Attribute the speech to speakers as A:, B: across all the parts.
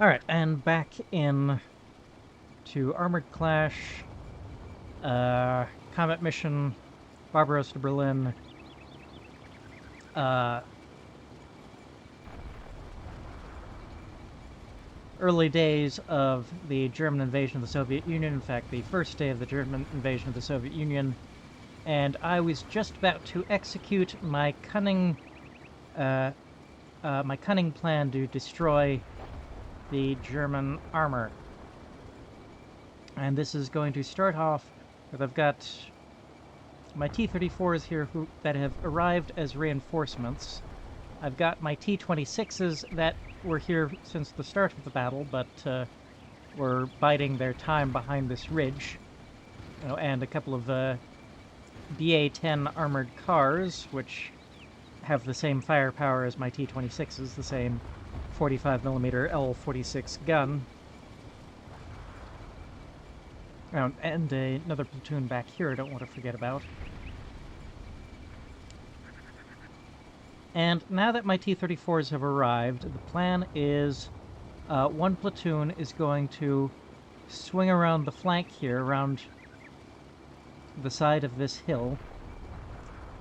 A: Alright, and back in to Armored Clash, combat mission, Barbarossa to Berlin, early days of the German invasion of the Soviet Union, in fact, the first day of the German invasion of the Soviet Union, and I was just about to execute my cunning plan to destroy the German armor. And this is going to start off with, I've got my T-34s here that have arrived as reinforcements. I've got my T-26s that were here since the start of the battle, but were biding their time behind this ridge. And a couple of BA-10 armored cars, which have the same firepower as my T-26s, the same 45mm L46 gun. And another platoon back here I don't want to forget about. And now that my T-34s have arrived, the plan is one platoon is going to swing around the flank here, around the side of this hill,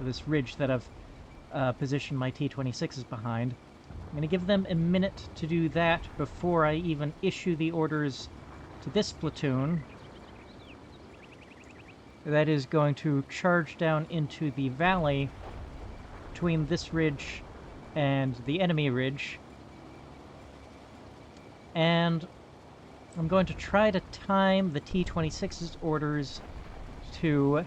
A: this ridge that I've positioned my T-26s behind. I'm going to give them a minute to do that before I even issue the orders to this platoon. That is going to charge down into the valley between this ridge and the enemy ridge. And I'm going to try to time the T-26's orders to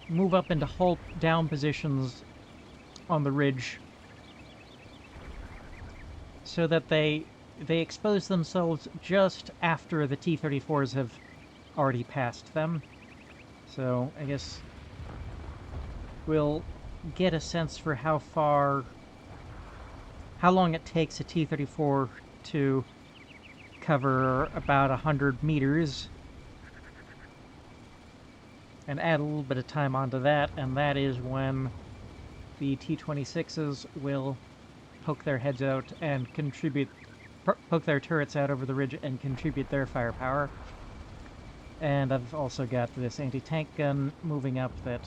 A: move up into halt down positions on the ridge so that they expose themselves just after the T-34s have already passed them. So I guess we'll get a sense for how long it takes a T-34 to cover about 100 meters, and add a little bit of time onto that, and that is when the T-26s will poke their heads out and poke their turrets out over the ridge and contribute their firepower. And I've also got this anti-tank gun moving up that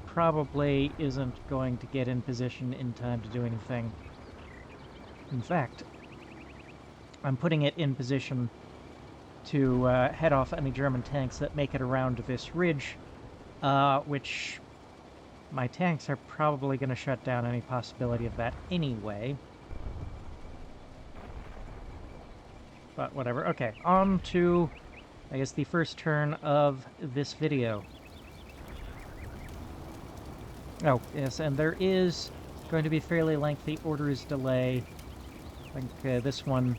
A: probably isn't going to get in position in time to do anything. In fact, I'm putting it in position to head off any German tanks that make it around this ridge, which my tanks are probably going to shut down any possibility of that anyway. But whatever. Okay, on to, I guess, the first turn of this video. Oh, yes, and there is going to be a fairly lengthy orders delay. I think this one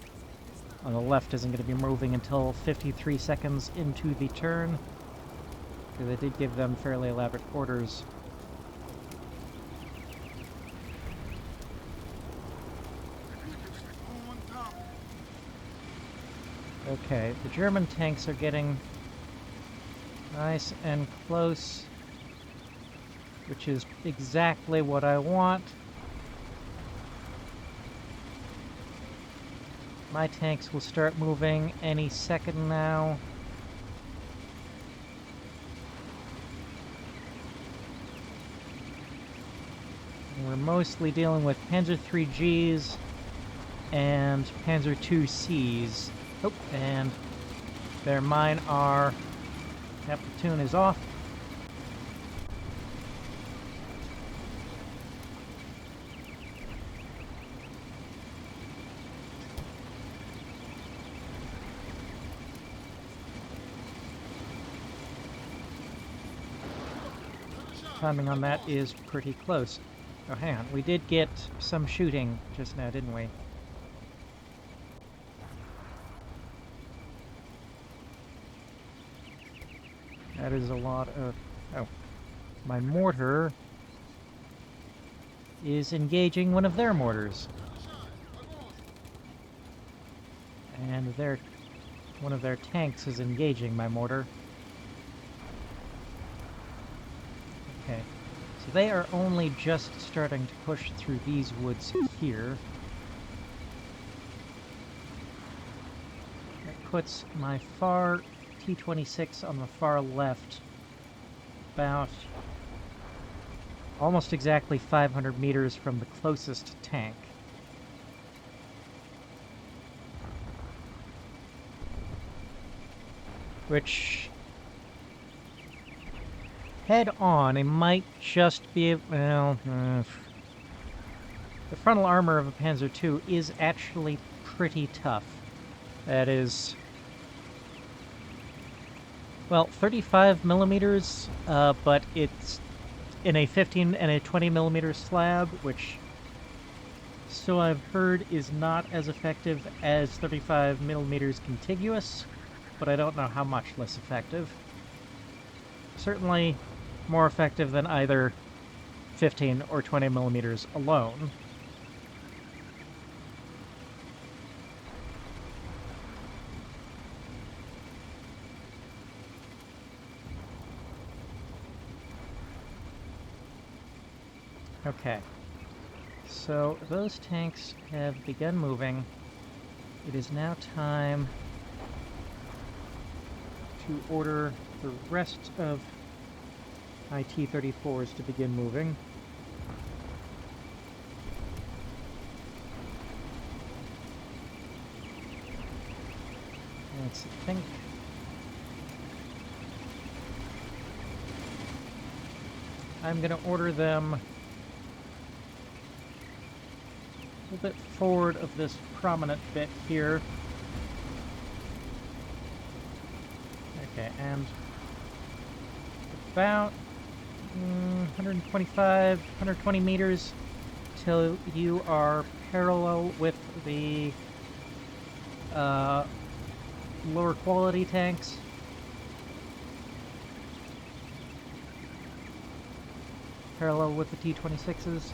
A: on the left isn't going to be moving until 53 seconds into the turn, because I did give them fairly elaborate orders. Okay, the German tanks are getting nice and close, which is exactly what I want. My tanks will start moving any second now. And we're mostly dealing with Panzer IIIGs and Panzer IICs. Oh, and their mine are... That platoon is off. Timing on that is pretty close. Oh, hang on. We did get some shooting just now, didn't we? That is a lot of... Oh. My mortar is engaging one of their mortars. And one of their tanks is engaging my mortar. Okay. So they are only just starting to push through these woods here. puts my far T-26 on the far left, about almost exactly 500 meters from the closest tank. Which, head on, it might just be, well, the frontal armor of a Panzer II is actually pretty tough. That is, well, 35 millimeters, but it's in a 15 and a 20 millimeter slab, which, so I've heard, is not as effective as 35 millimeters contiguous, but I don't know how much less effective. Certainly more effective than either 15 or 20 millimeters alone. Okay, so those tanks have begun moving. It is now time to order the rest of my T-34s to begin moving. Let's think. I'm going to order them a little bit forward of this prominent bit here. Okay, and about 125, 120 meters till you are parallel with the lower quality tanks. Parallel with the T-26s.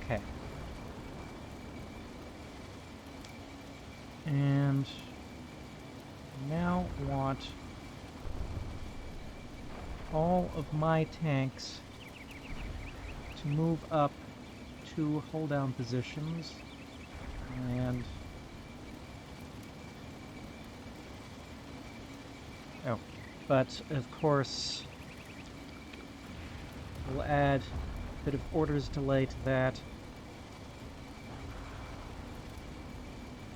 A: Okay. And now want all of my tanks to move up to hold down positions, and but of course we'll add a bit of orders delay to that.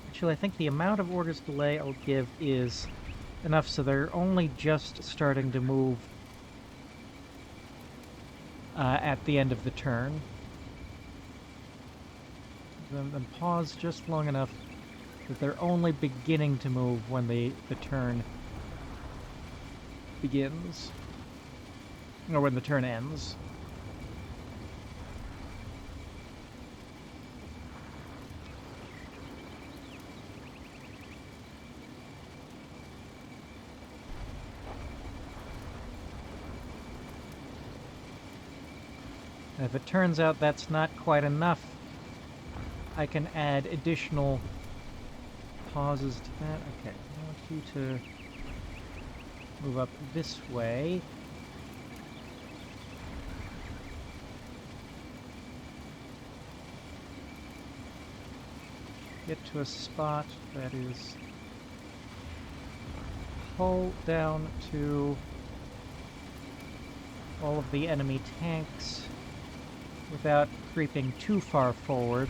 A: Actually, I think the amount of orders delay I'll give is enough so they're only just starting to move at the end of the turn. Then pause just long enough that they're only beginning to move when the turn begins, or when the turn ends. If it turns out that's not quite enough, I can add additional pauses to that. Okay, I want you to move up this way. Get to a spot that is hull down to all of the enemy tanks without creeping too far forward.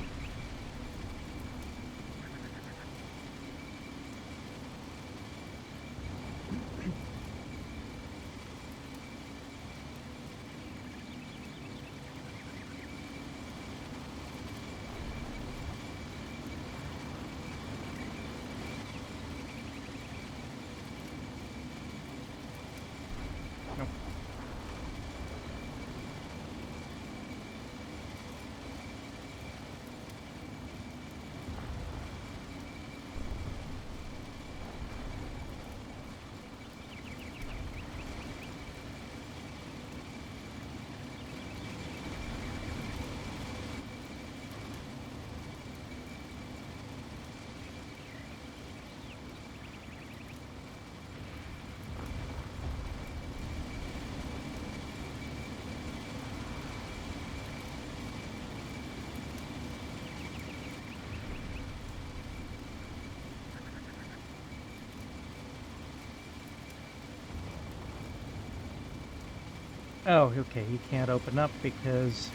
A: Oh, okay, he can't open up because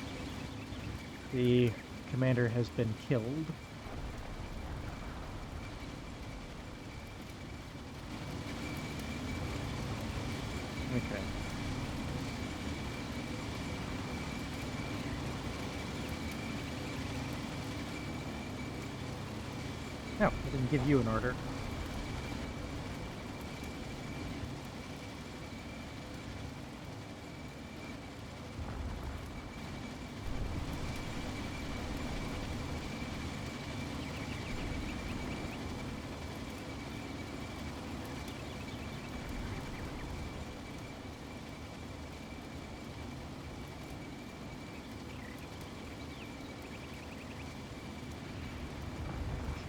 A: the commander has been killed. Okay. No, I didn't give you an order.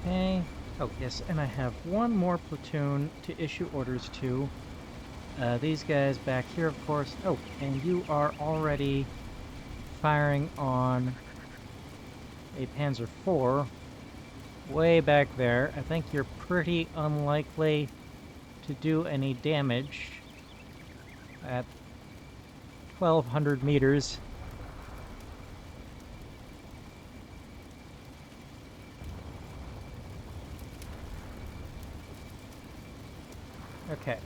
A: Okay. Oh, yes, and I have one more platoon to issue orders to. These guys back here, of course. Oh, and you are already firing on a Panzer IV way back there. I think you're pretty unlikely to do any damage at 1,200 meters. Okay.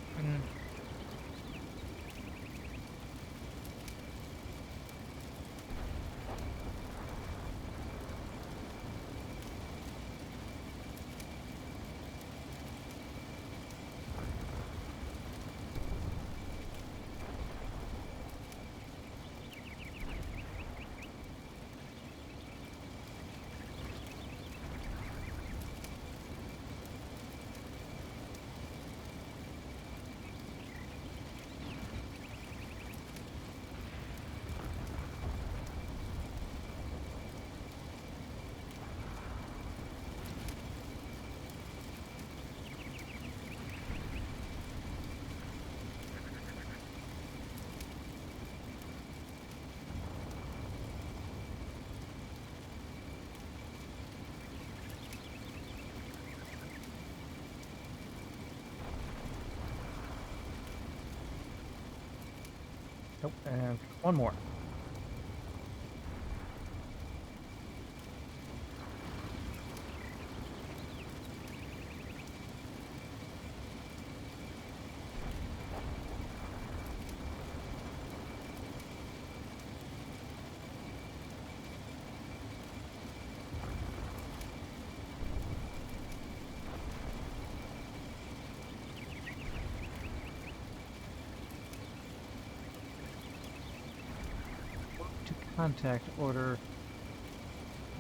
A: Nope, and one more. To contact order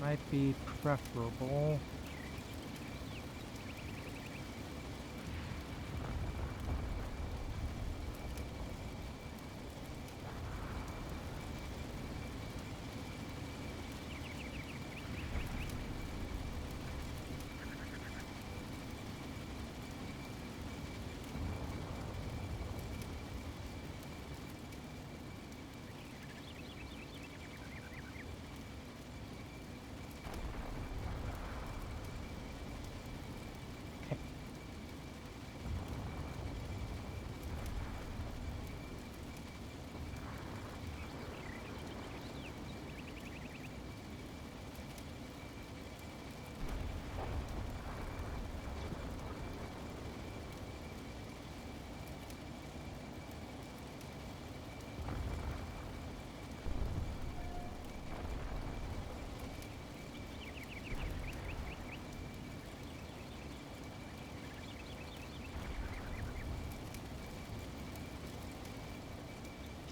A: might be preferable. Okay.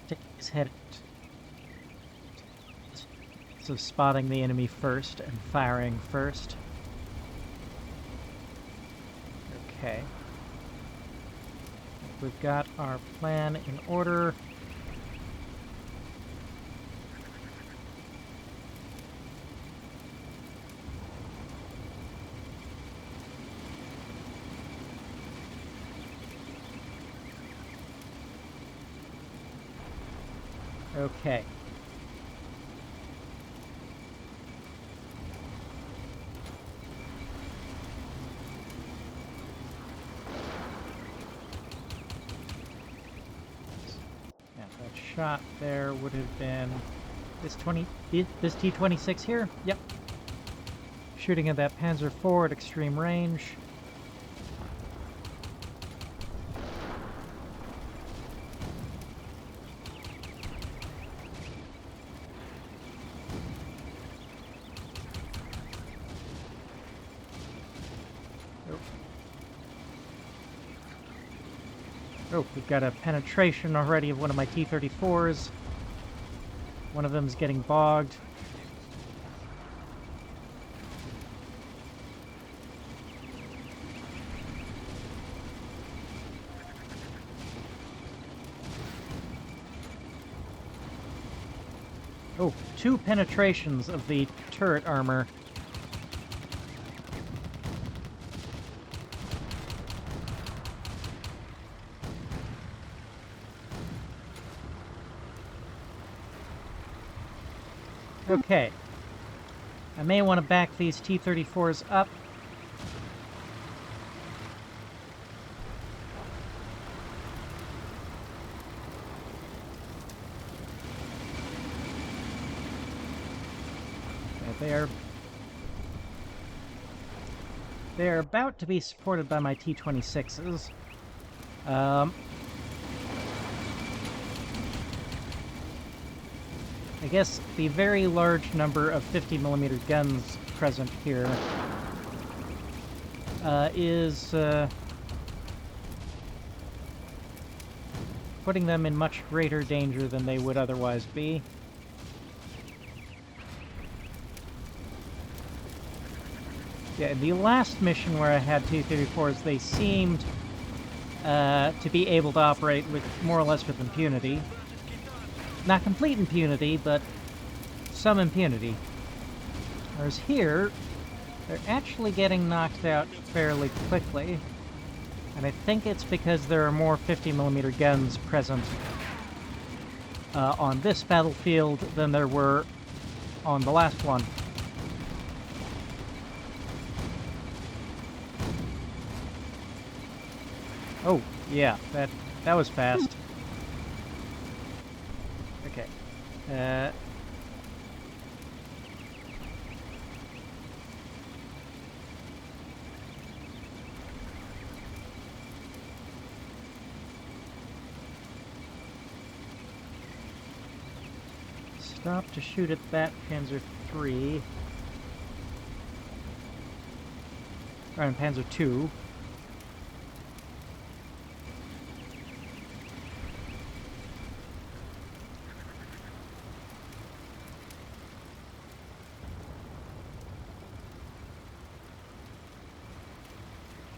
A: Stick his head out. So spotting the enemy first and firing first. Okay. We've got our plan in order. Okay. Yeah, that shot there would have been this T-26 here. Yep. Shooting at that Panzer IV at extreme range. Oh, we've got a penetration already of one of my T-34s. One of them's getting bogged. Oh, 2 penetrations of the turret armor. Okay. I may want to back these T-34s up. They're about to be supported by my T-26s. I guess the very large number of 50mm guns present here is putting them in much greater danger than they would otherwise be. Yeah, in the last mission where I had T-34s, they seemed to be able to operate with more or less with impunity. Not complete impunity, but some impunity. Whereas here, they're actually getting knocked out fairly quickly. And I think it's because there are more 50mm guns present on this battlefield than there were on the last one. Oh, yeah, that was fast. Okay. Stop to shoot at that Panzer III. Or in Panzer II.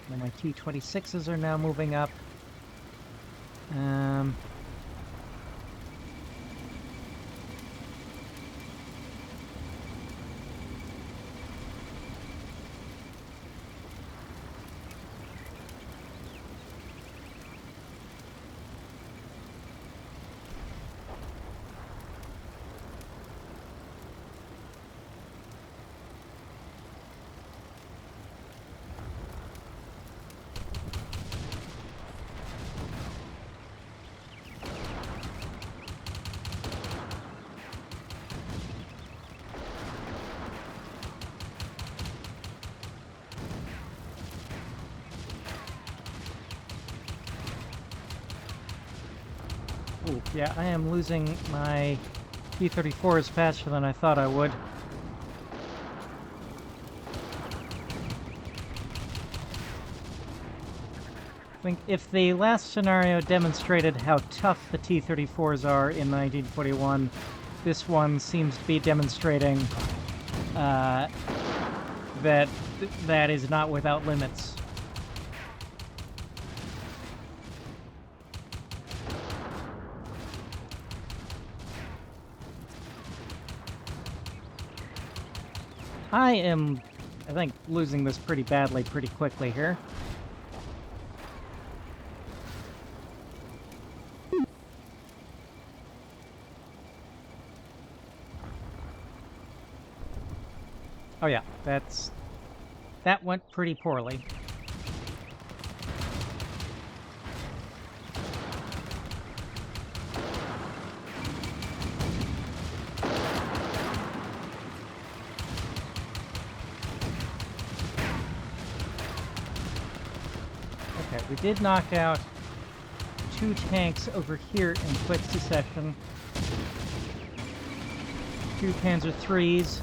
A: And my T-26s are now moving up. Ooh, yeah, I am losing my T-34s faster than I thought I would. I think if the last scenario demonstrated how tough the T-34s are in 1941, this one seems to be demonstrating that is not without limits. I am, I think, losing this pretty badly pretty quickly here. Oh yeah, that went pretty poorly. Okay, we did knock out 2 tanks over here in quick succession. 2 Panzer IIIs.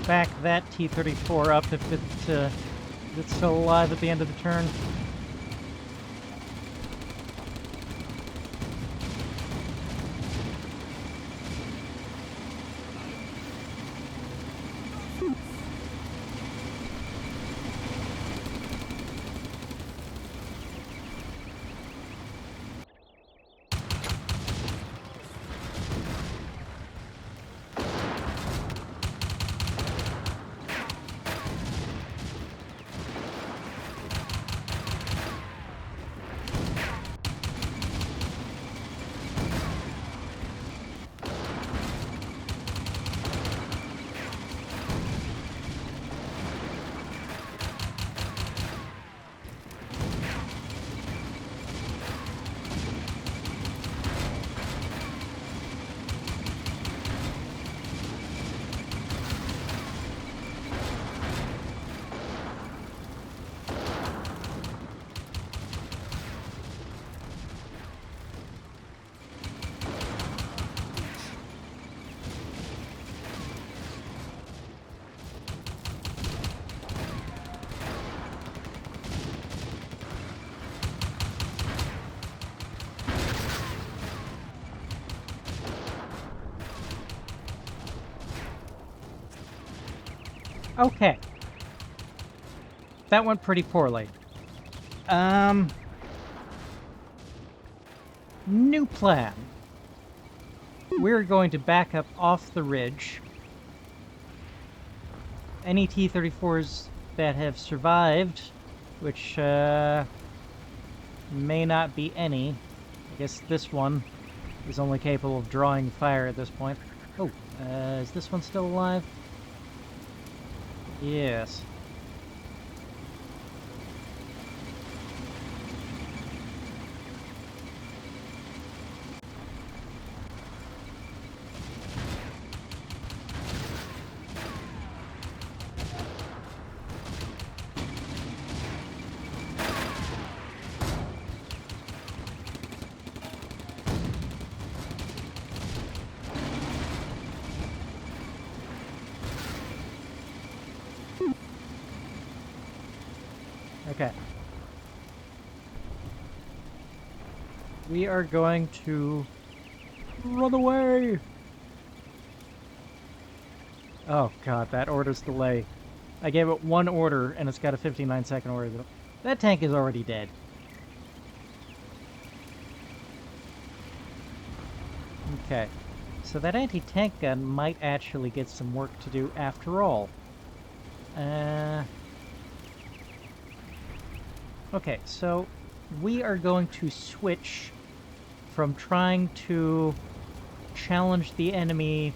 A: Back that T-34 up if it's still alive at the end of the turn. Okay. That went pretty poorly. New plan. We're going to back up off the ridge. Any T-34s that have survived, which may not be any. I guess this one is only capable of drawing fire at this point. Oh, is this one still alive? Yes. Okay. We are going to run away! Oh god, that order's delay. I gave it one order and it's got a 59-second order. That tank is already dead. Okay. So that anti-tank gun might actually get some work to do after all. Okay, so we are going to switch from trying to challenge the enemy.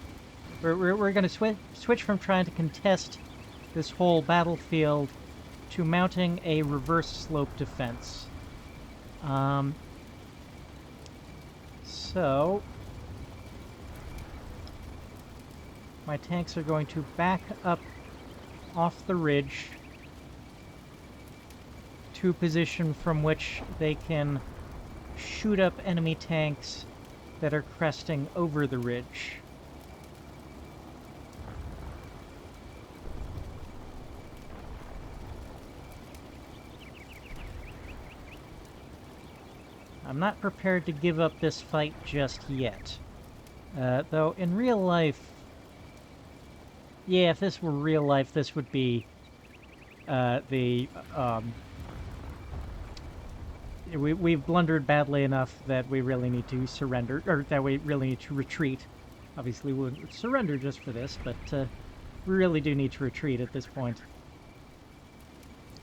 A: We're going to switch from trying to contest this whole battlefield to mounting a reverse slope defense. So my tanks are going to back up off the ridge to a position from which they can shoot up enemy tanks that are cresting over the ridge. I'm not prepared to give up this fight just yet. Though in real life, yeah, if this were real life, this would be we've blundered badly enough that we really need to surrender, or that we really need to retreat. Obviously, we wouldn't surrender just for this, but we really do need to retreat at this point.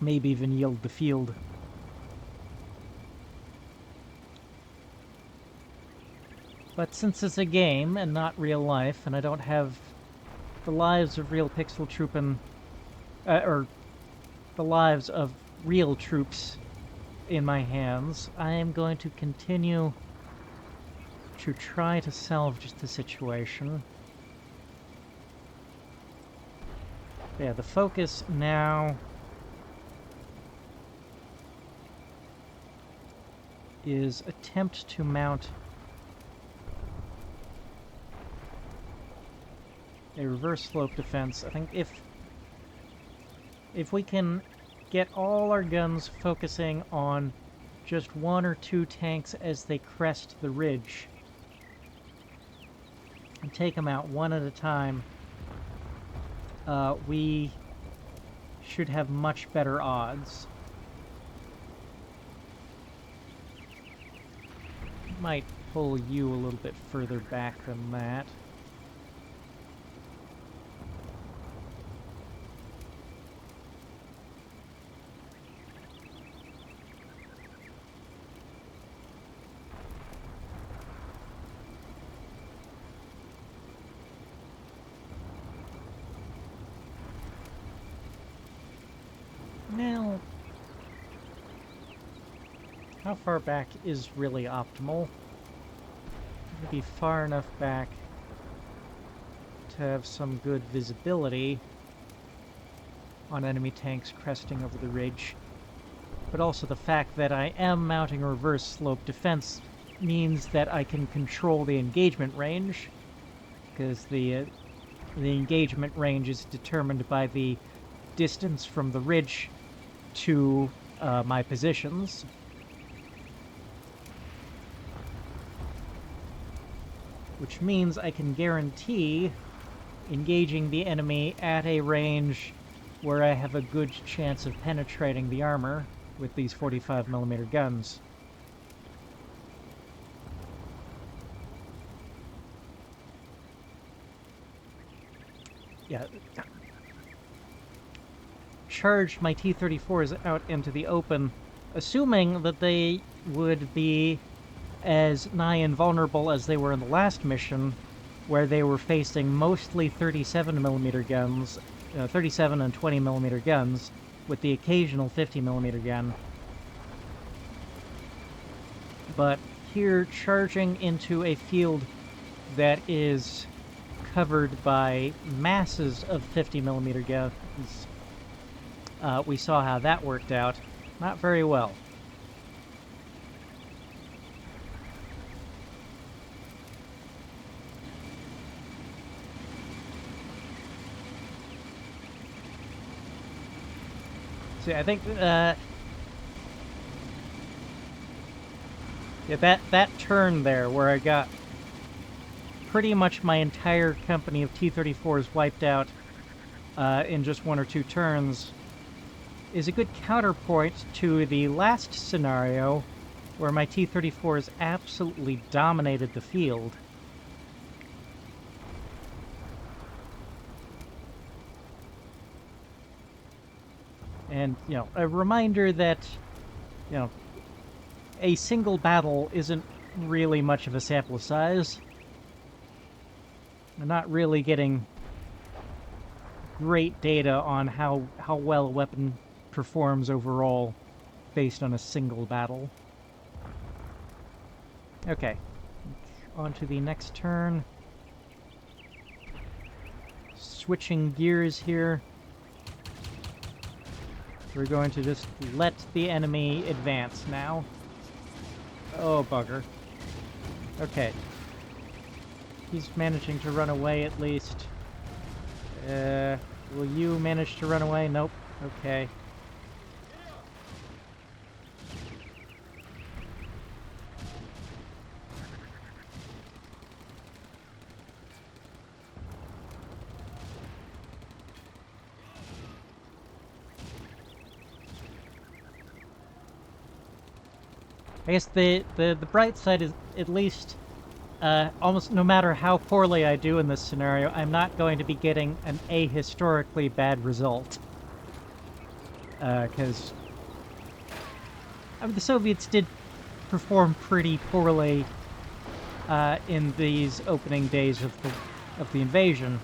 A: Maybe even yield the field. But since it's a game and not real life, and I don't have the lives of real pixel troopin', or the lives of real troops in my hands, I am going to continue to try to salvage the situation. Yeah, the focus now is attempt to mount a reverse slope defense. I think if we can get all our guns focusing on just 1 or 2 tanks as they crest the ridge and take them out one at a time, we should have much better odds. Might pull you a little bit further back than that. Now, how far back is really optimal? Maybe far enough back to have some good visibility on enemy tanks cresting over the ridge, but also the fact that I am mounting a reverse slope defense means that I can control the engagement range, because the engagement range is determined by the distance from the ridge to my positions. Which means I can guarantee engaging the enemy at a range where I have a good chance of penetrating the armor with these 45mm guns. Yeah. Charged my T-34s out into the open, assuming that they would be as nigh invulnerable as they were in the last mission, where they were facing mostly 37mm guns, 37 and 20mm guns, with the occasional 50mm gun. But here, charging into a field that is covered by masses of 50mm guns, we saw how that worked out. Not very well. See, I think, yeah, that turn there, where I got pretty much my entire company of T-34s wiped out in just 1 or 2 turns, is a good counterpoint to the last scenario, where my T-34s absolutely dominated the field. And, you know, a reminder that, you know, a single battle isn't really much of a sample size. I'm not really getting great data on how well a weapon performs overall based on a single battle. Okay, on to the next turn. Switching gears here. We're going to just let the enemy advance now. Oh, bugger. Okay. He's managing to run away at least. Will you manage to run away? Nope. Okay. I guess the bright side is, at least, almost no matter how poorly I do in this scenario, I'm not going to be getting an ahistorically bad result. Because I mean, the Soviets did perform pretty poorly in these opening days of the invasion.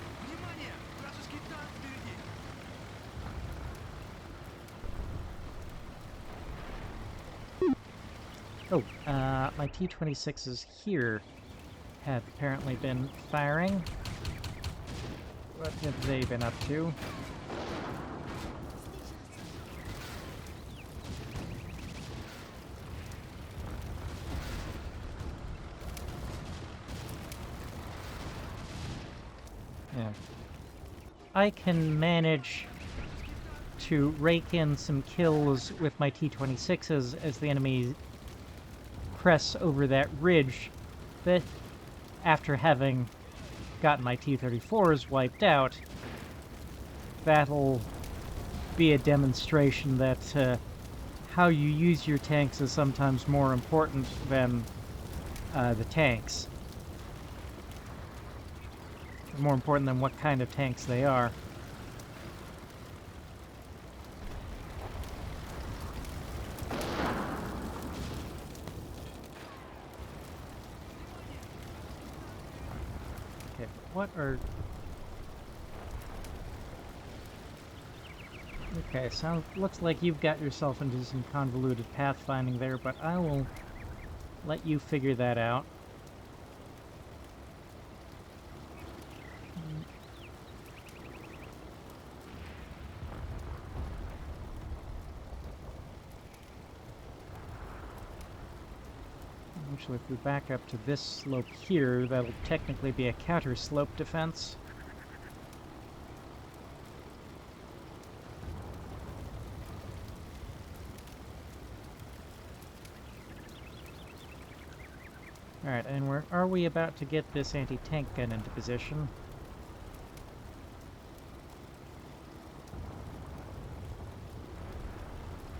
A: Oh, my T-26s here have apparently been firing. What have they been up to? Yeah. I can manage to rake in some kills with my T-26s as the enemy press over that ridge, but after having gotten my T-34s wiped out, that'll be a demonstration that how you use your tanks is sometimes more important than the tanks. More important than what kind of tanks they are. Okay, what are... Okay, looks like you've got yourself into some convoluted pathfinding there, but I will let you figure that out. Actually, if we back up to this slope here, that'll technically be a counter-slope defense. Alright, and where are we about to get this anti-tank gun into position?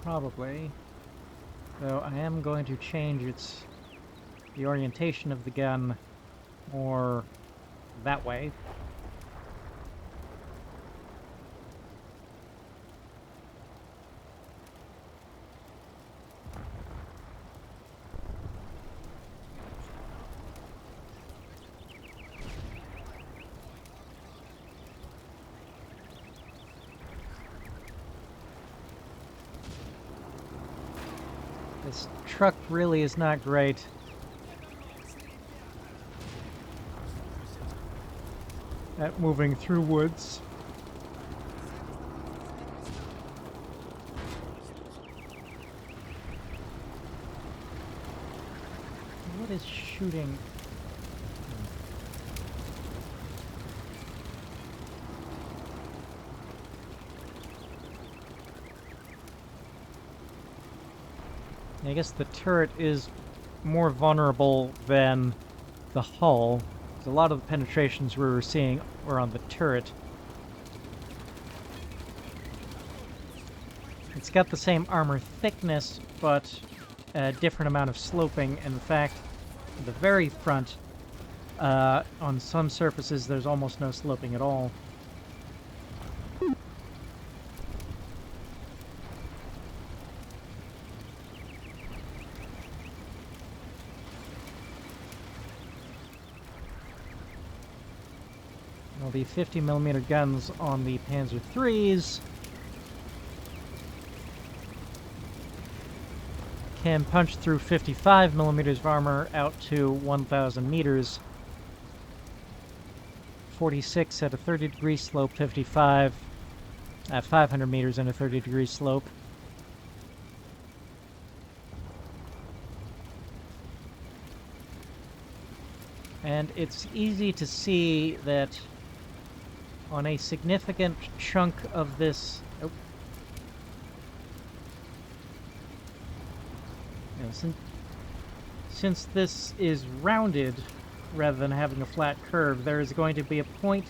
A: Probably. Though I am going to change the orientation of the gun more that way. This truck really is not great. At moving through woods. What is shooting? I guess the turret is more vulnerable than the hull. A lot of the penetrations we were seeing were on the turret. It's got the same armor thickness, but a different amount of sloping. And in fact, the very front, on some surfaces, there's almost no sloping at all. The 50mm guns on the Panzer IIIs can punch through 55mm of armor out to 1,000 meters. 46 at a 30-degree slope, 55 at 500 meters and a 30-degree slope. And it's easy to see that on a significant chunk of this... Oh. You know, since this is rounded rather than having a flat curve, there is going to be a point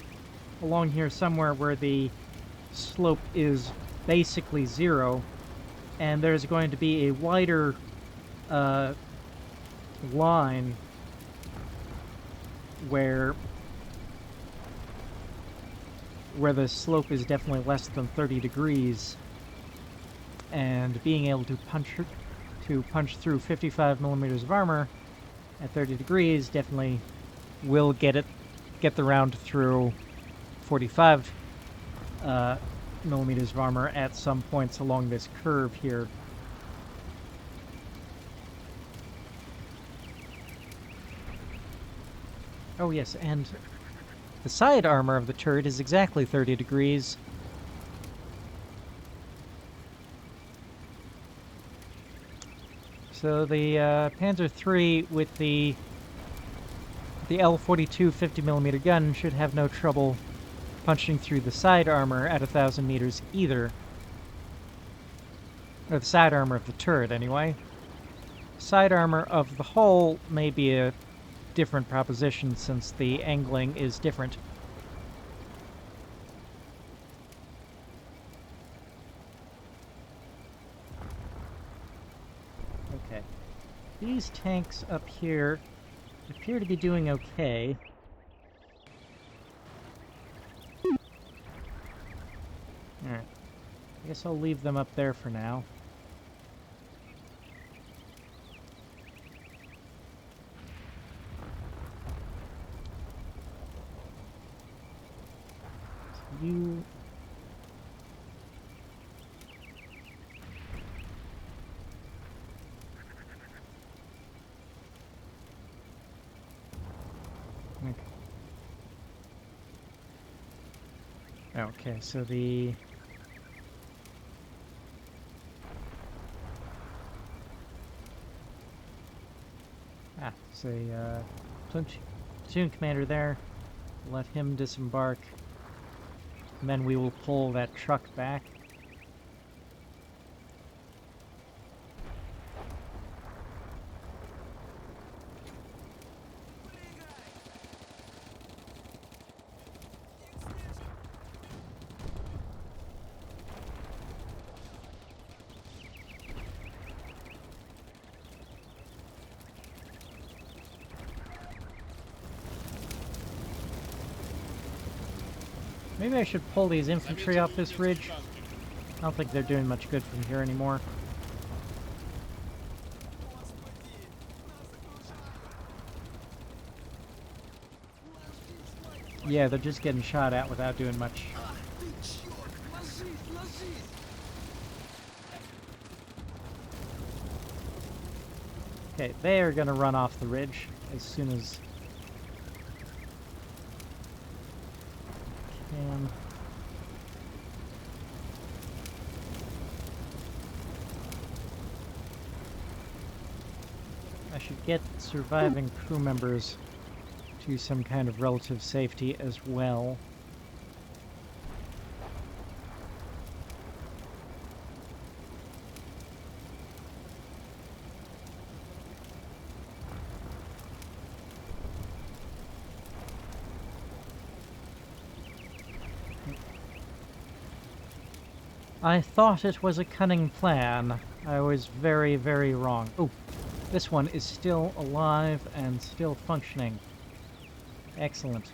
A: along here somewhere where the slope is basically zero, and there's going to be a wider line where the slope is definitely less than 30 degrees, and being able to punch through 55mm of armor at 30 degrees definitely will get the round through 45 millimeters of armor at some points along this curve here. Oh yes, and the side armor of the turret is exactly 30 degrees. So the Panzer III with the L-42 50mm gun should have no trouble punching through the side armor at 1,000 meters either. Or the side armor of the turret, anyway. Side armor of the hull may be a different proposition since the angling is different. Okay. These tanks up here appear to be doing okay. Alright. I guess I'll leave them up there for now. So you... Okay, so the... There's a platoon commander there. Let him disembark. And then we will pull that truck back. Maybe I should pull these infantry off this ridge. I don't think they're doing much good from here anymore. Yeah, they're just getting shot at without doing much. Okay, they are gonna run off the ridge as soon as... can. I should get surviving crew members to some kind of relative safety as well. I thought it was a cunning plan. I was very, very wrong. Oh, this one is still alive and still functioning. Excellent.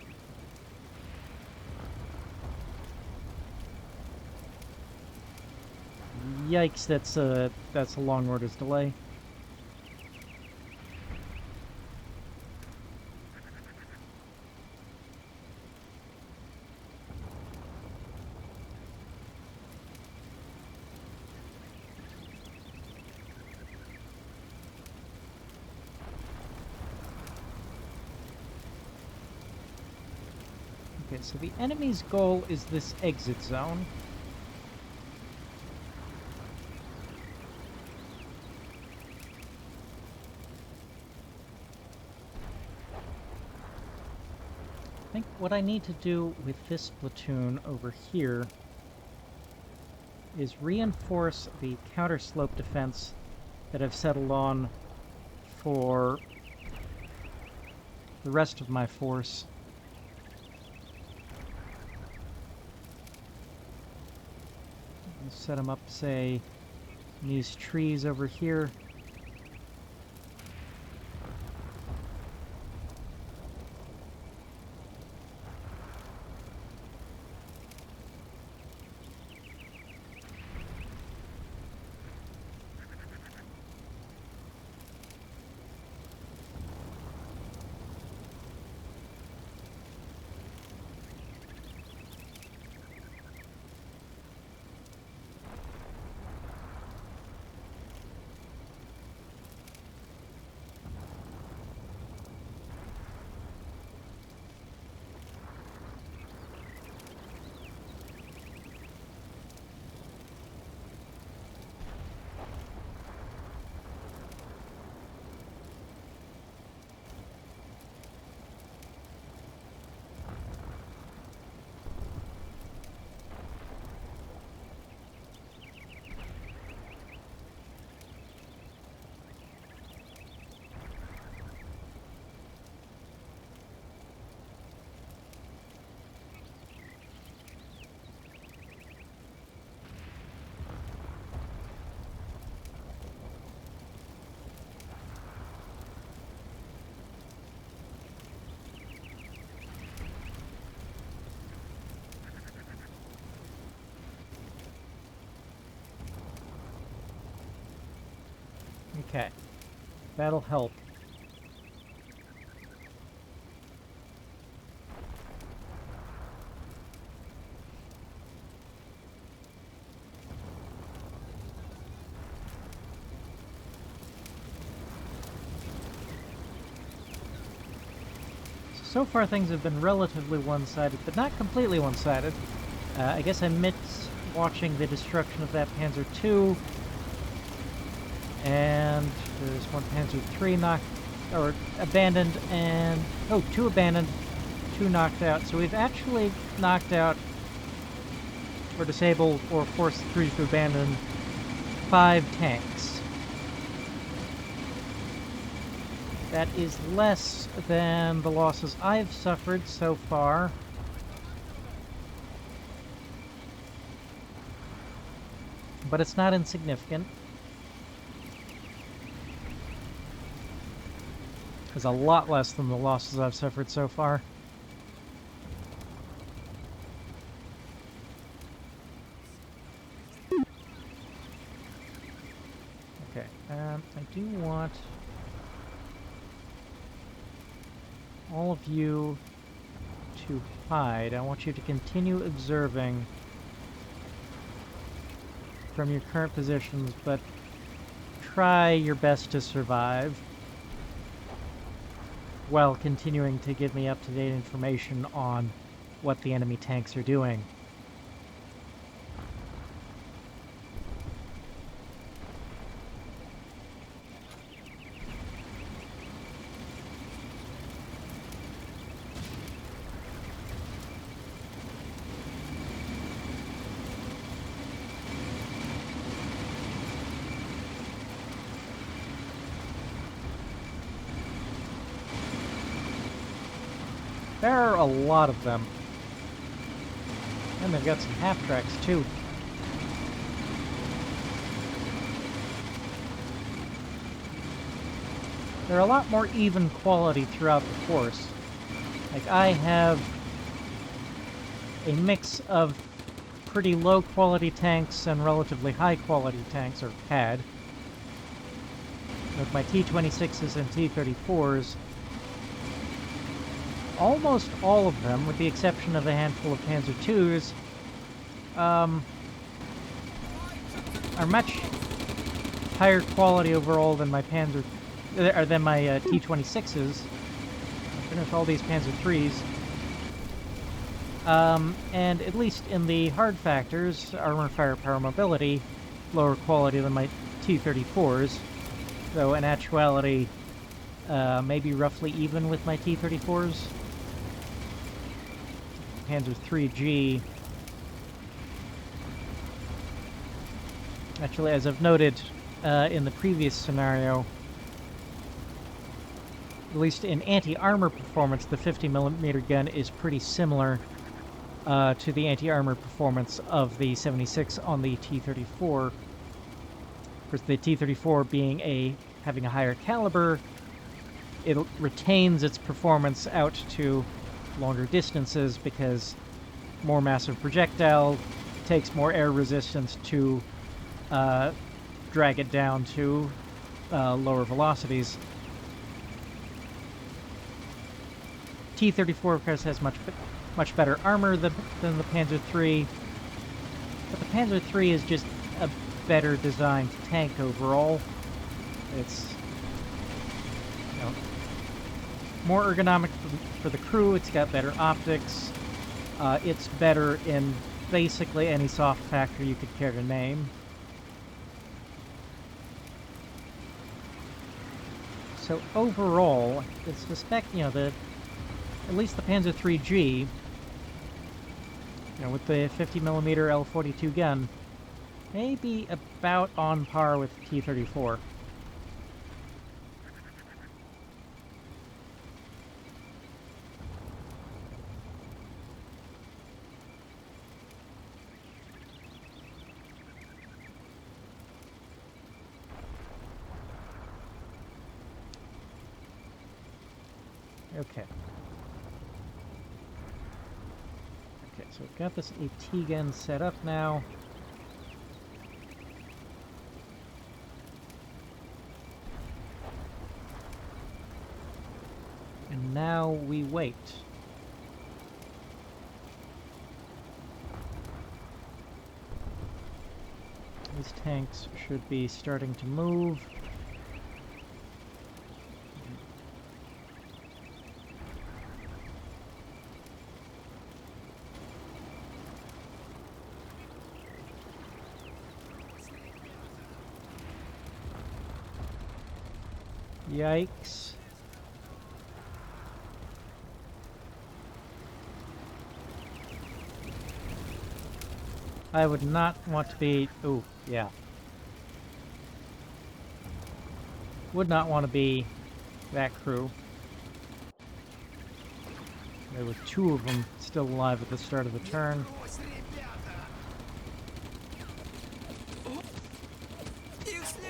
A: Yikes, that's a long orders delay. Okay, so the enemy's goal is this exit zone. I think what I need to do with this platoon over here is reinforce the counter-slope defense that I've settled on for the rest of my force. Set them up, say, in these trees over here. Okay. That'll help. So far things have been relatively one-sided, but not completely one-sided. I guess I missed watching the destruction of that Panzer II, and there's one Panzer III knocked, or abandoned, and, oh, 2 abandoned, 2 knocked out. So we've actually knocked out, or disabled, or forced the crews to abandon 5 tanks. That is less than the losses I've suffered so far. But it's not insignificant. It's a lot less than the losses I've suffered so far. Okay, I do want all of you to hide. I want you to continue observing from your current positions, but try your best to survive while continuing to give me up-to-date information on what the enemy tanks are doing. There are a lot of them. And they've got some half-tracks, too. They're a lot more even quality throughout the force. Like, I have a mix of pretty low-quality tanks and relatively high-quality tanks, or had. With my T-26s and T-34s, almost all of them, with the exception of a handful of Panzer IIs, are much higher quality overall than my T-26s. I finished all these Panzer IIIs. And at least in the hard factors, armor, firepower, mobility, lower quality than my T-34s, though in actuality, maybe roughly even with my T-34s. Panzer IIIG. Actually, as I've noted in the previous scenario, at least in anti-armor performance, the 50mm gun is pretty similar to the anti-armor performance of the 76 on the T-34. Of course, the T-34 having a higher caliber, it retains its performance out to longer distances because more massive projectile takes more air resistance to drag it down to lower velocities. T-34, of course, has much better armor than the Panzer III, but the Panzer III is just a better designed tank overall. It's, you know, more ergonomic for the crew, it's got better optics, it's better in basically any soft factor you could care to name. So overall, I suspect, you know, at least the Panzer IIIG, you know, with the 50mm L42 gun, may be about on par with T-34. Okay. Okay, so we've got this AT gun set up now. we wait? These tanks should be starting to move. Yikes. I would not want to be... Ooh, yeah. Would not want to be that crew. There were two of them still alive at the start of the turn.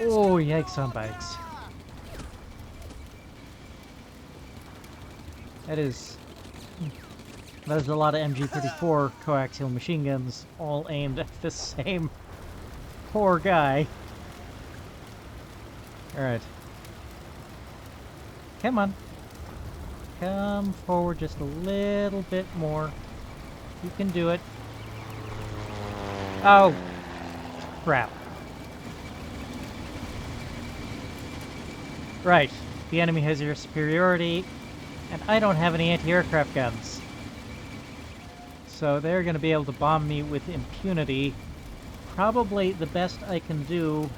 A: Oh, yikes on bikes. There's a lot of MG-34 coaxial machine guns, all aimed at the same poor guy. Alright. Come on. Come forward just a little bit more. You can do it. Oh, crap. Right. The enemy has air superiority, and I don't have any anti-aircraft guns. So they're going to be able to bomb me with impunity. Probably the best I can do...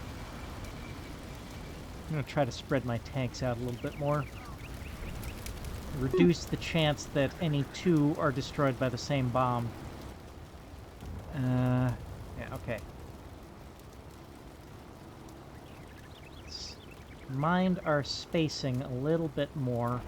A: I'm going to try to spread my tanks out a little bit more. Reduce the chance that any two are destroyed by the same bomb. Yeah, okay. Let's mind our spacing a little bit more.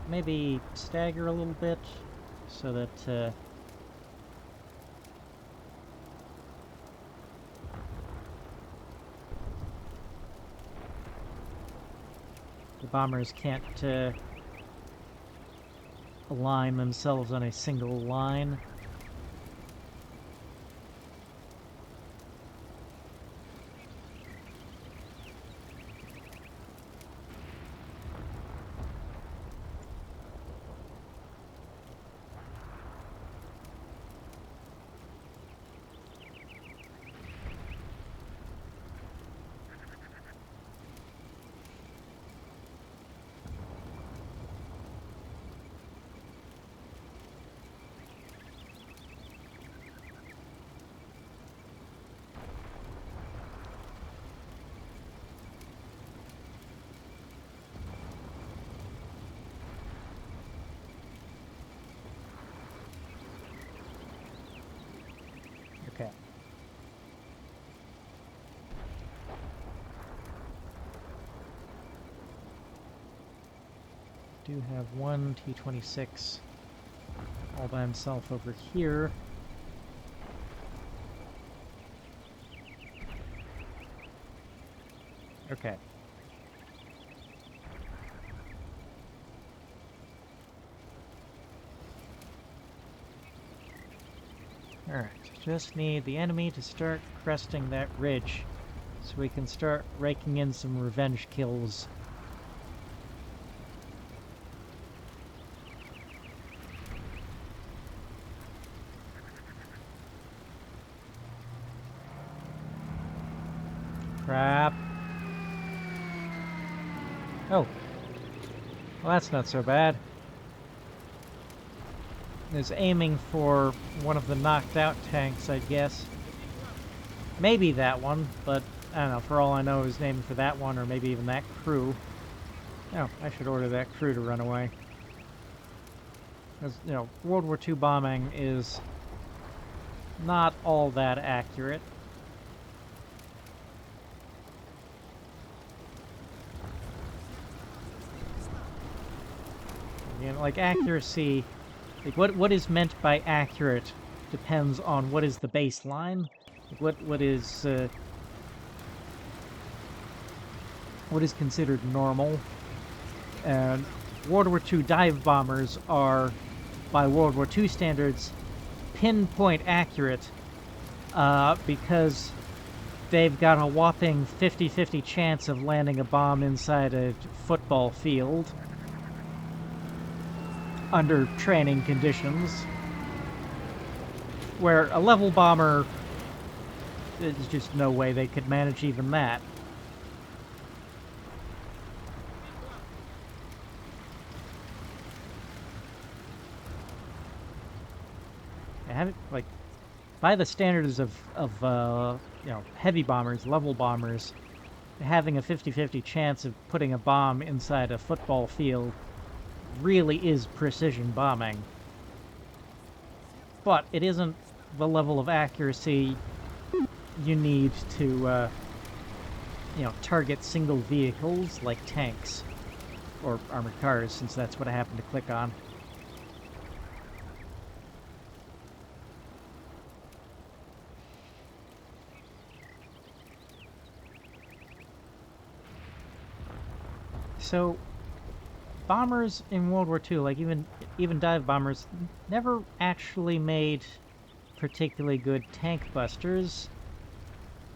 A: Maybe stagger a little bit so that the bombers can't align themselves on a single line. Okay. Do have one T-26 all by himself over here. Okay. Alright, just need the enemy to start cresting that ridge so we can start raking in some revenge kills. Crap. Oh. Well, that's not so bad. Is aiming for one of the knocked out tanks, I guess. Maybe that one, but I don't know. For all I know, is aiming for that one, or maybe even that crew. Oh, I should order that crew to run away. Because, you know, World War II bombing is not all that accurate. You know, like accuracy. Like what is meant by accurate depends on what is the baseline, like what is considered normal, and World War II dive bombers are, by World War II standards, pinpoint accurate because they've got a whopping 50-50 chance of landing a bomb inside a football field under training conditions, where a level bomber, there's just no way they could manage even that. Like, by the standards of you know, heavy bombers, level bombers, having a 50-50 chance of putting a bomb inside a football field really is precision bombing. But it isn't the level of accuracy you need to, you know, target single vehicles like tanks or armored cars, since that's what I happen to click on. So, bombers in World War II, like even dive bombers, never actually made particularly good tank busters,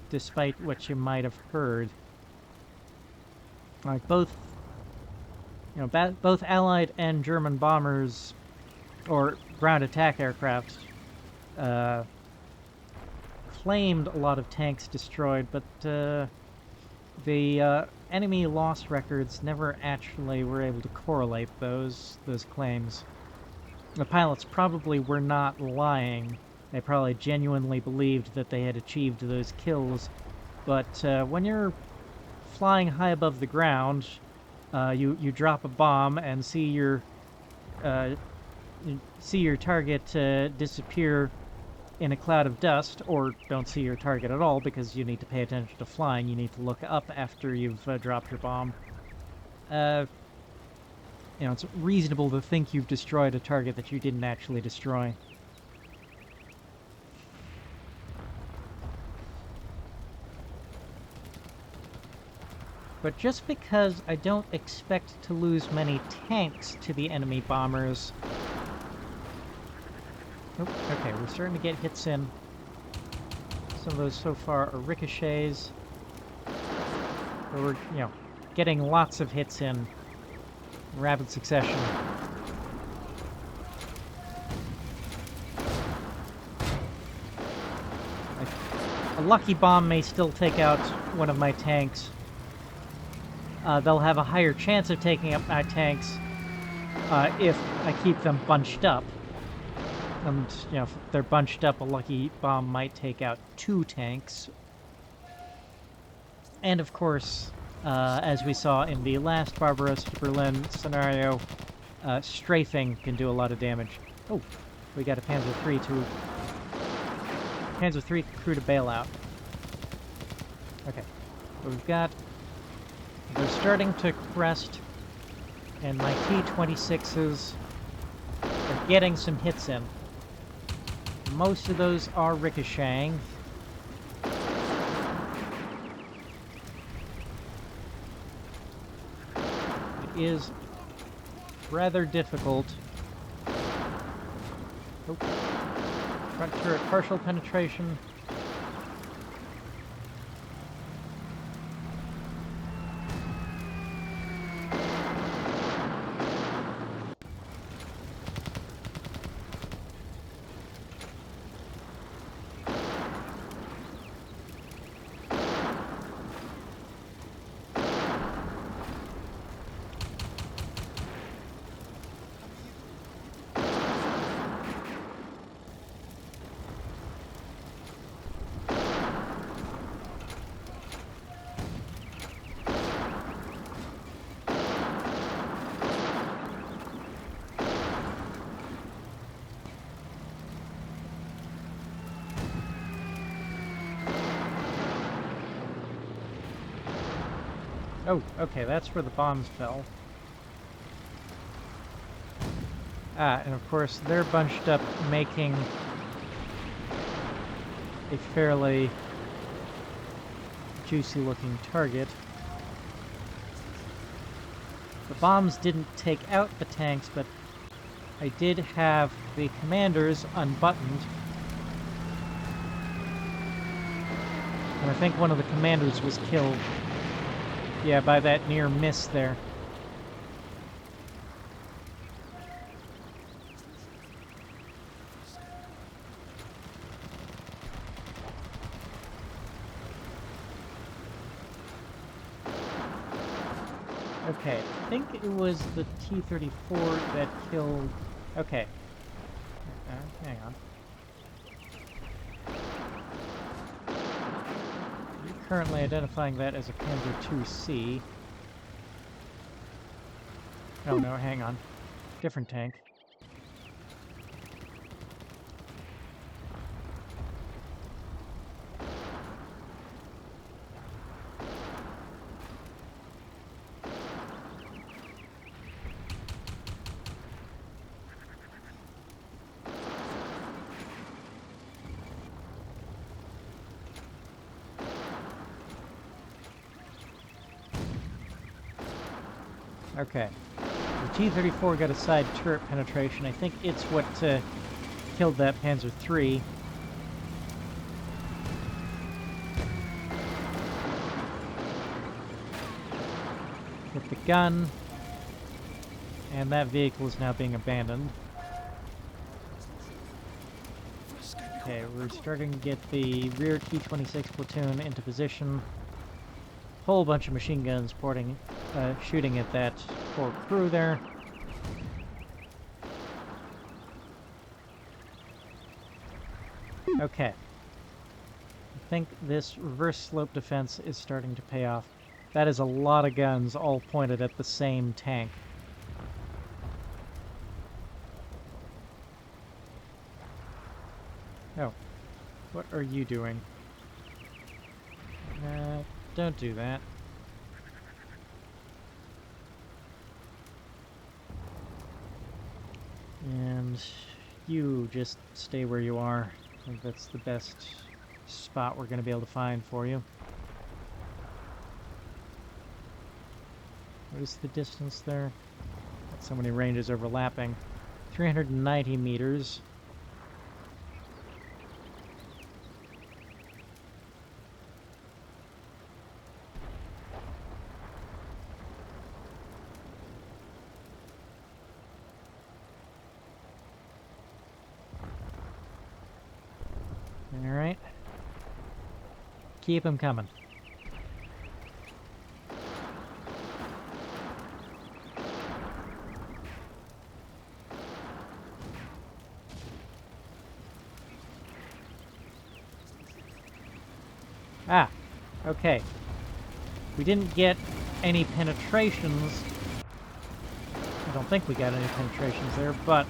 A: despite what you might have heard. Like both, you know, both Allied and German bombers or ground attack aircraft claimed a lot of tanks destroyed, but the enemy loss records never actually were able to correlate those claims. The pilots probably were not lying. They probably genuinely believed that they had achieved those kills. But when you're flying high above the ground, you drop a bomb and see your target disappear in a cloud of dust, or don't see your target at all because you need to pay attention to flying. You need to look up after you've dropped your bomb. You know, it's reasonable to think you've destroyed a target that you didn't actually destroy. But just because I don't expect to lose many tanks to the enemy bombers... Oh, okay, we're starting to get hits in. Some of those so far are ricochets. But we're, you know, getting lots of hits in rapid succession. Like, a lucky bomb may still take out one of my tanks. They'll have a higher chance of taking up my tanks if I keep them bunched up. And, you know, if they're bunched up, a lucky bomb might take out 2 tanks. And, of course, as we saw in the last Barbarossa to Berlin scenario, strafing can do a lot of damage. Oh, we got a Panzer III crew to bail out. Okay, so we've got... They're starting to crest, and my T-26s are getting some hits in. Most of those are ricocheting. It is rather difficult. Oh. Front turret partial penetration. Oh, okay, that's where the bombs fell. Ah, and of course, they're bunched up making a fairly juicy-looking target. But bombs didn't take out the tanks, but I did have the commanders unbuttoned. And I think one of the commanders was killed. Yeah, by that near miss there. Okay, I think it was the T-34 that killed... Okay. Hang on. You're currently identifying that as a Panzer IIC. Oh no, hang on. Different tank. Okay. The T-34 got a side turret penetration. I think it's what killed that Panzer III. Hit the gun. And that vehicle is now being abandoned. Okay, we're starting to get the rear T-26 platoon into position. Whole bunch of machine guns shooting at that poor crew there. Okay. I think this reverse slope defense is starting to pay off. That is a lot of guns all pointed at the same tank. Oh. What are you doing? Don't do that. And you just stay where you are. I think that's the best spot we're going to be able to find for you. What is the distance there? Got so many ranges overlapping. 390 meters. Alright. Keep them coming. Ah, okay. We didn't get any penetrations. I don't think we got any penetrations there, but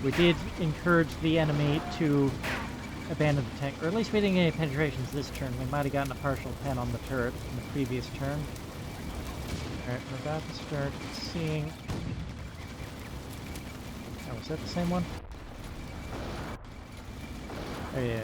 A: we did encourage the enemy to abandon the tank, or at least we didn't get any penetrations this turn. We might have gotten a partial pen on the turret in the previous turn. Alright, we're about to start seeing... Oh, was that the same one? Oh yeah.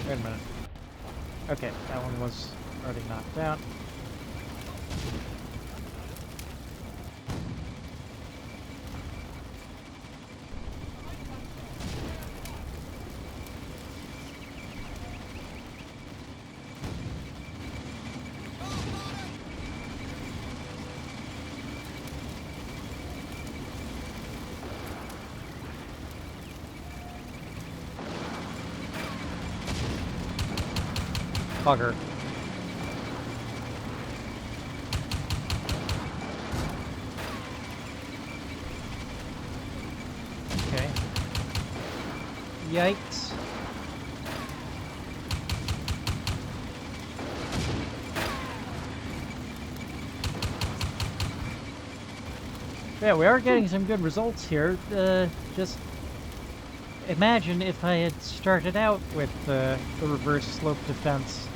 A: Wait a minute. Okay, that one was already knocked out. Bugger. Okay. Yikes. Yeah, we are getting some good results here. Just imagine if I had started out with the reverse slope defense.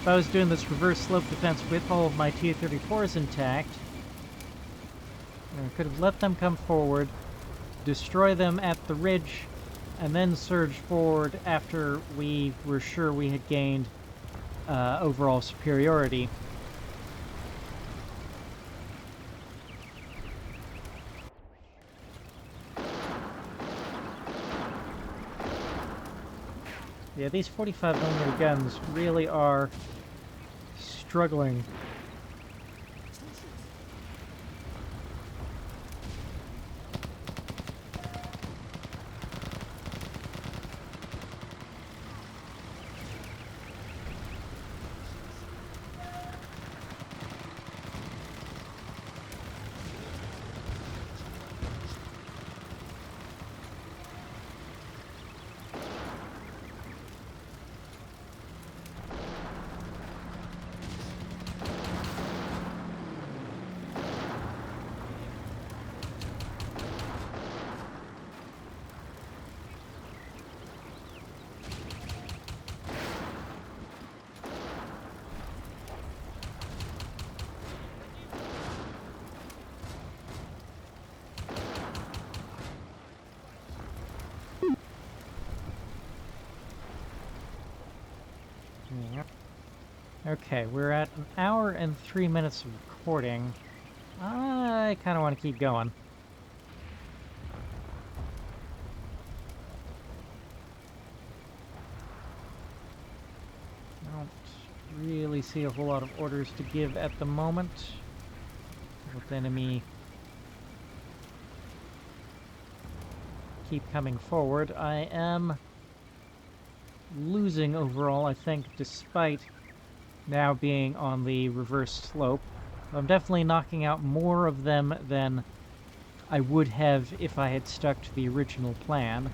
A: If I was doing this reverse slope defense with all of my T-34s intact, I could have let them come forward, destroy them at the ridge, and then surge forward after we were sure we had gained overall superiority. Yeah, these 45mm guns really are struggling. Okay, we're at 1 hour and 3 minutes of recording. I kind of want to keep going. I don't really see a whole lot of orders to give at the moment. Let the enemy keep coming forward. I am losing overall, I think, despite now being on the reverse slope. I'm definitely knocking out more of them than I would have if I had stuck to the original plan.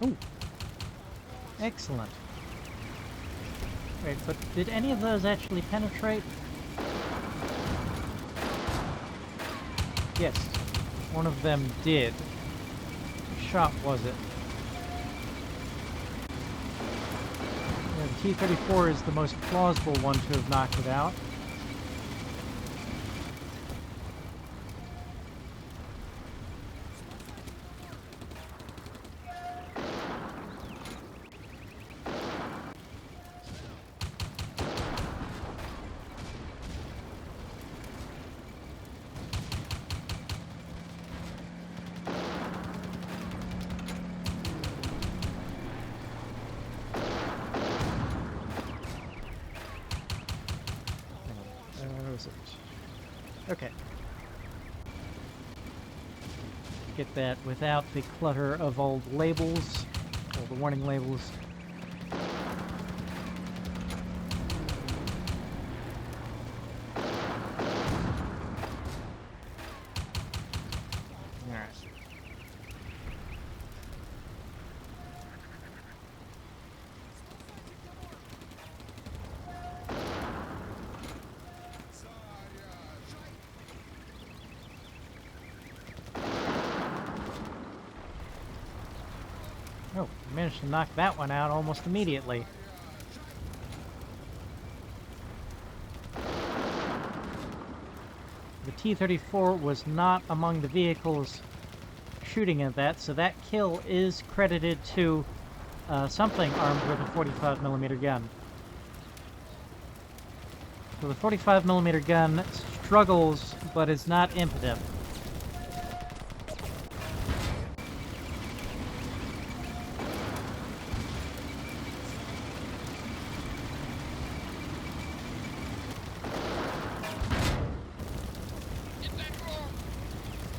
A: Oh, excellent. Wait, but did any of those actually penetrate? Yes, one of them did. What shot was it? Yeah, the T-34 is the most plausible one to have knocked it out. Okay. Get that without the clutter of old labels, or the warning labels. Alright. Oh, managed to knock that one out almost immediately. The T-34 was not among the vehicles shooting at that, so that kill is credited to something armed with a 45mm gun. So the 45mm gun struggles, but is not impotent.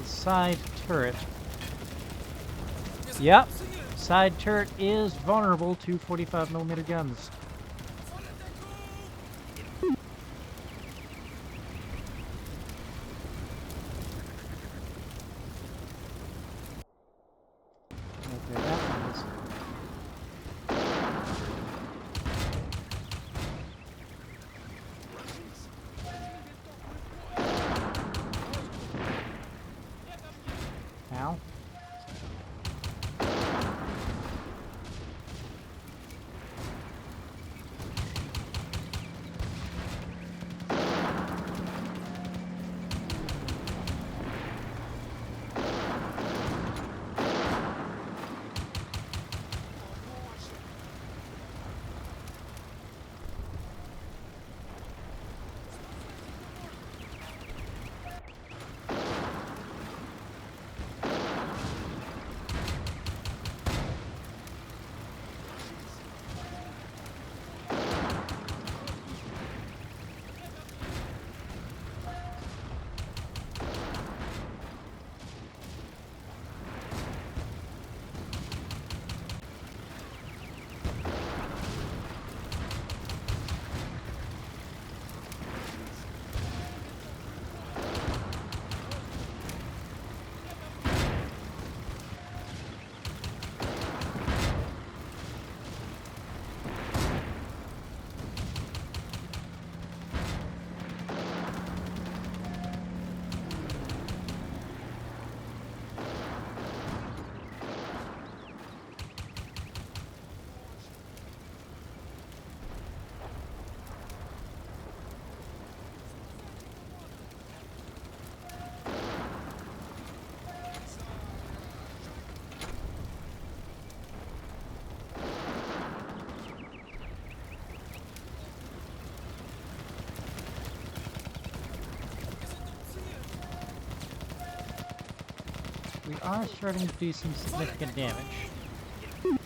A: Side turret Yep. Side turret is vulnerable to 45mm guns. Okay, that one is. Ow. We are starting to do some significant damage. There's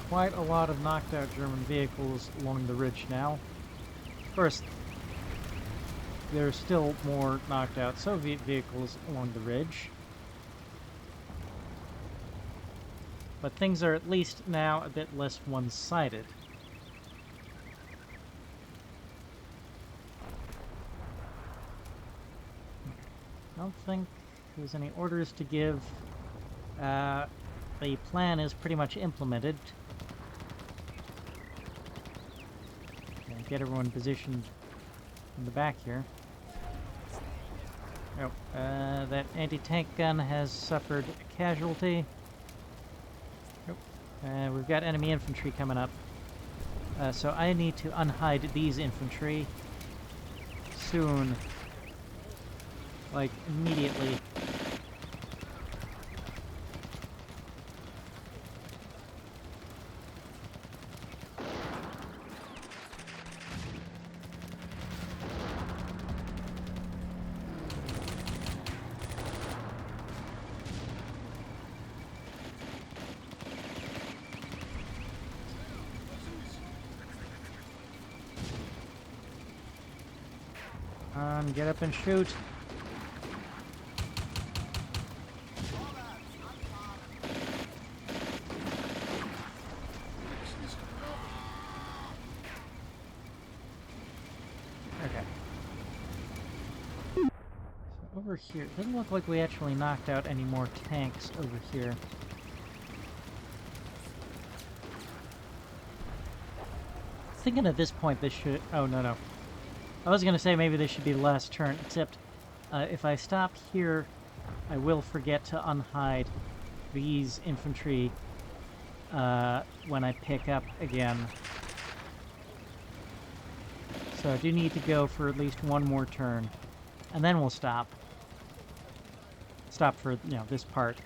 A: quite a lot of knocked out German vehicles along the ridge now. Of course, there's still more knocked out Soviet vehicles along the ridge. But things are at least now a bit less one-sided. I don't think there's any orders to give. The plan is pretty much implemented. Get everyone positioned in the back here. Oh, that anti-tank gun has suffered a casualty. Oh, we've got enemy infantry coming up. So I need to unhide these infantry soon. Like, immediately. Get up and shoot. Okay. So over here, it doesn't look like we actually knocked out any more tanks over here. Thinking at this point this should... Oh, no. I was going to say maybe this should be the last turn, except if I stop here, I will forget to unhide these infantry when I pick up again. So I do need to go for at least one more turn, and then we'll stop. Stop for, this part.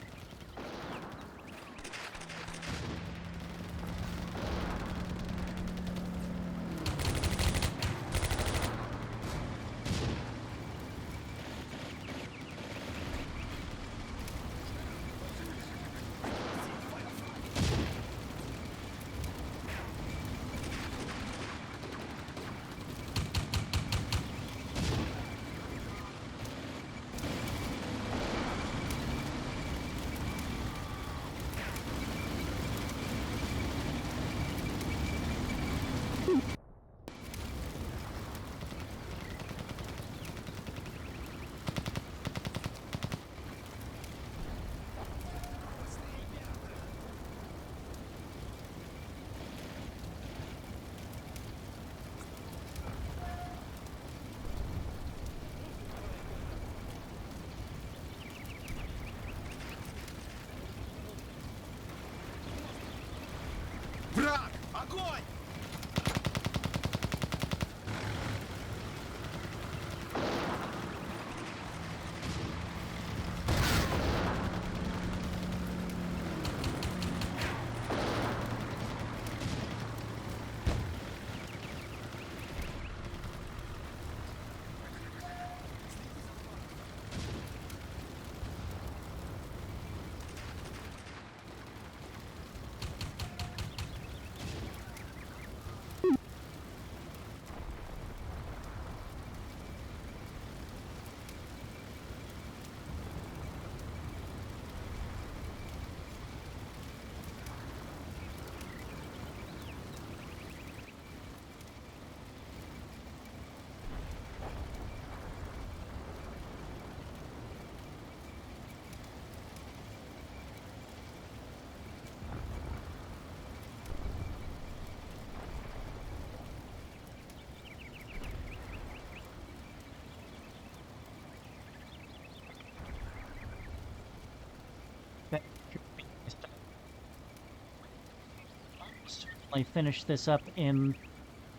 A: definitely finish this up in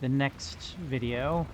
A: the next video.